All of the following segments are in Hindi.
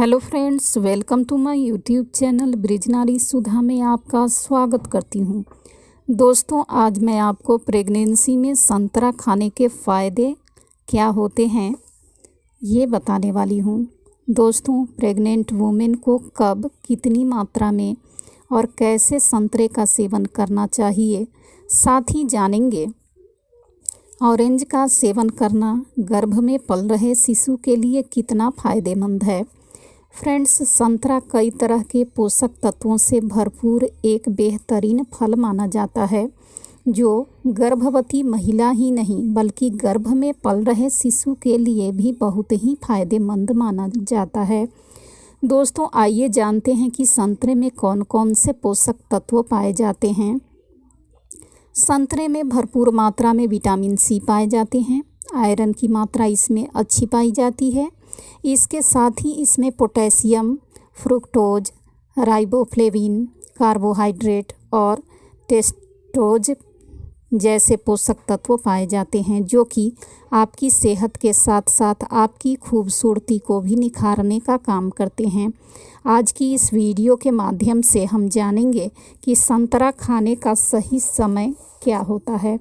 Hello friends, welcome to my YouTube channel Brijnari Sudha में आपका स्वागत करती हूँ। दोस्तों, आज मैं आपको प्रेगनेंसी में संतरा खाने के फ़ायदे क्या होते हैं ये बताने वाली हूँ। दोस्तों, प्रेग्नेंट वुमेन को कब, कितनी मात्रा में और कैसे संतरे का सेवन करना चाहिए, साथ ही जानेंगे ऑरेंज का सेवन करना गर्भ में पल रहे शिशु के लिए कितना फ़ायदेमंद है। फ्रेंड्स, संतरा कई तरह के पोषक तत्वों से भरपूर एक बेहतरीन फल माना जाता है जो गर्भवती महिला ही नहीं बल्कि गर्भ में पल रहे शिशु के लिए भी बहुत ही फायदेमंद माना जाता है। दोस्तों, आइए जानते हैं कि संतरे में कौन कौन से पोषक तत्व पाए जाते हैं। संतरे में भरपूर मात्रा में विटामिन सी पाए जाते हैं। आयरन की मात्रा इसमें अच्छी पाई जाती है। इसके साथ ही इसमें पोटेशियम, फ्रुक्टोज, राइबोफ्लेविन, कार्बोहाइड्रेट और टेस्टोज जैसे पोषक तत्व पाए जाते हैं जो कि आपकी सेहत के साथ साथ आपकी खूबसूरती को भी निखारने का काम करते हैं। आज की इस वीडियो के माध्यम से हम जानेंगे कि संतरा खाने का सही समय क्या होता है,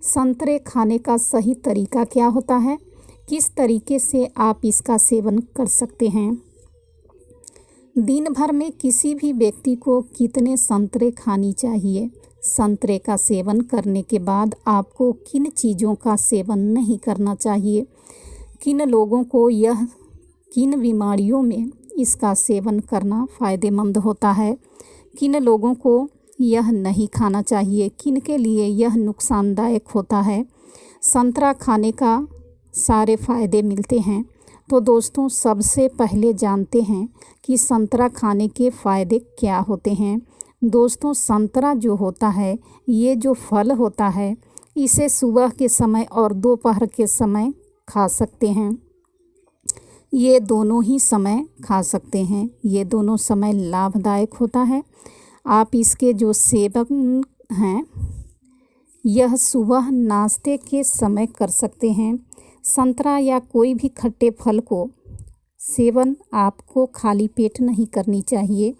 संतरे खाने का सही तरीका क्या होता है, किस तरीके से आप इसका सेवन कर सकते हैं। दिन भर में किसी भी व्यक्ति को कितने संतरे खानी चाहिए, संतरे का सेवन करने के बाद आपको किन चीज़ों का सेवन नहीं करना चाहिए, किन लोगों को किन बीमारियों में इसका सेवन करना फ़ायदेमंद होता है, किन लोगों को यह नहीं खाना चाहिए, किन के लिए यह नुकसानदायक होता है। संतरा खाने का सारे फ़ायदे मिलते हैं। तो दोस्तों, सबसे पहले जानते हैं कि संतरा खाने के फ़ायदे क्या होते हैं। दोस्तों, संतरा जो होता है, ये जो फल होता है, इसे सुबह के समय और दोपहर के समय खा सकते हैं। ये दोनों ही समय खा सकते हैं। ये दोनों समय लाभदायक होता है। आप इसके जो सेवन हैं यह सुबह नाश्ते के समय कर सकते हैं। संतरा या कोई भी खट्टे फल को सेवन आपको खाली पेट नहीं करनी चाहिए।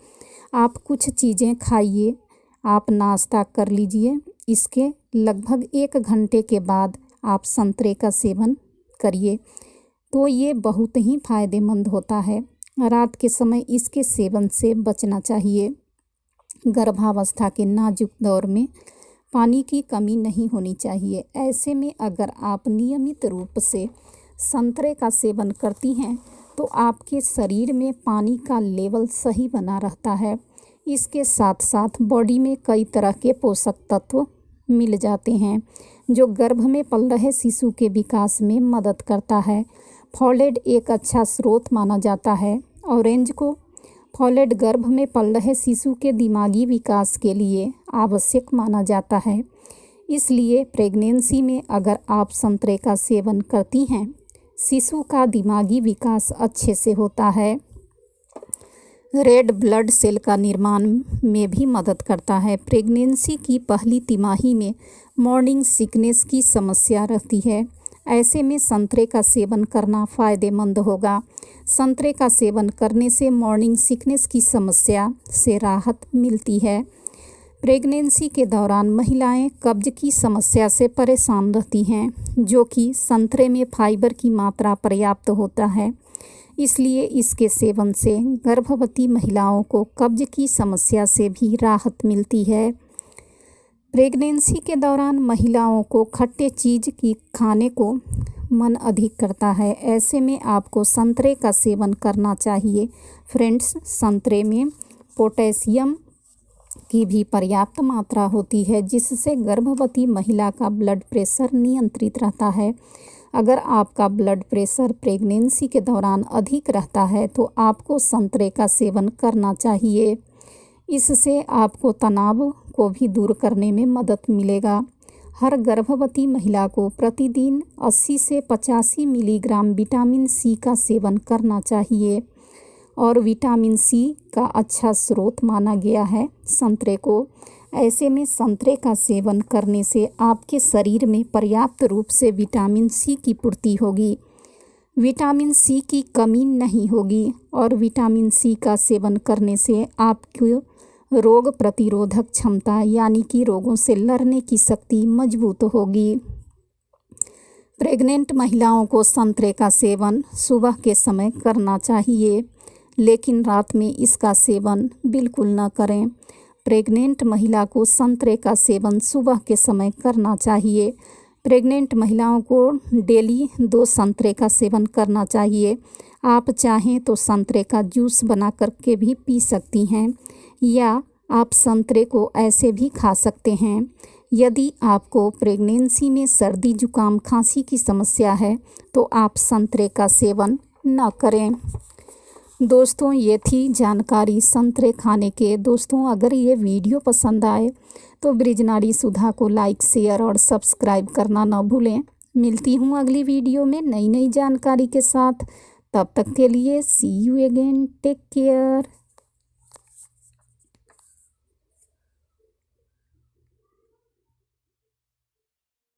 आप कुछ चीज़ें खाइए, आप नाश्ता कर लीजिए। इसके लगभग 1 घंटे के बाद आप संतरे का सेवन करिए तो ये बहुत ही फायदेमंद होता है। रात के समय इसके सेवन से बचना चाहिए। गर्भावस्था के नाजुक दौर में पानी की कमी नहीं होनी चाहिए। ऐसे में अगर आप नियमित रूप से संतरे का सेवन करती हैं तो आपके शरीर में पानी का लेवल सही बना रहता है। इसके साथ साथ बॉडी में कई तरह के पोषक तत्व मिल जाते हैं जो गर्भ में पल रहे शिशु के विकास में मदद करता है। फोलेट एक अच्छा स्रोत माना जाता है। ऑरेंज को फोलेट गर्भ में पल रहे शिशु के दिमागी विकास के लिए आवश्यक माना जाता है। इसलिए प्रेगनेंसी में अगर आप संतरे का सेवन करती हैं, शिशु का दिमागी विकास अच्छे से होता है। रेड ब्लड सेल का निर्माण में भी मदद करता है। प्रेगनेंसी की पहली तिमाही में मॉर्निंग सिकनेस की समस्या रहती है। ऐसे में संतरे का सेवन करना फ़ायदेमंद होगा। संतरे का सेवन करने से मॉर्निंग सिकनेस की समस्या से राहत मिलती है। प्रेगनेंसी के दौरान महिलाएं कब्ज की समस्या से परेशान रहती हैं जो कि संतरे में फाइबर की मात्रा पर्याप्त होता है। इसलिए इसके सेवन से गर्भवती महिलाओं को कब्ज की समस्या से भी राहत मिलती है। प्रेगनेंसी के दौरान महिलाओं को खट्टे चीज़ की खाने को मन अधिक करता है। ऐसे में आपको संतरे का सेवन करना चाहिए। फ्रेंड्स, संतरे में पोटेशियम की भी पर्याप्त मात्रा होती है जिससे गर्भवती महिला का ब्लड प्रेशर नियंत्रित रहता है। अगर आपका ब्लड प्रेशर प्रेगनेंसी के दौरान अधिक रहता है तो आपको संतरे का सेवन करना चाहिए। इससे आपको तनाव को भी दूर करने में मदद मिलेगा। हर गर्भवती महिला को प्रतिदिन 80 से 85 मिलीग्राम विटामिन सी का सेवन करना चाहिए और विटामिन सी का अच्छा स्रोत माना गया है संतरे को। ऐसे में संतरे का सेवन करने से आपके शरीर में पर्याप्त रूप से विटामिन सी की पूर्ति होगी। विटामिन सी की कमी नहीं होगी और विटामिन सी का सेवन करने से आपको रोग प्रतिरोधक क्षमता यानी कि रोगों से लड़ने की शक्ति मजबूत होगी। प्रेग्नेंट महिलाओं को संतरे का सेवन सुबह के समय करना चाहिए, लेकिन रात में इसका सेवन बिल्कुल न करें। प्रेग्नेंट महिला को संतरे का सेवन सुबह के समय करना चाहिए। प्रेग्नेंट महिलाओं को डेली 2 संतरे का सेवन करना चाहिए। आप चाहें तो संतरे का जूस बना करके भी पी सकती हैं या आप संतरे को ऐसे भी खा सकते हैं। यदि आपको प्रेगनेंसी में सर्दी जुकाम खांसी की समस्या है तो आप संतरे का सेवन न करें। दोस्तों, ये थी जानकारी संतरे खाने के। दोस्तों, अगर ये वीडियो पसंद आए तो बृजनारी सुधा को लाइक शेयर और सब्सक्राइब करना न भूलें। मिलती हूँ अगली वीडियो में नई जानकारी के साथ। तब तक के लिए सी यू अगेन, टेक केयर।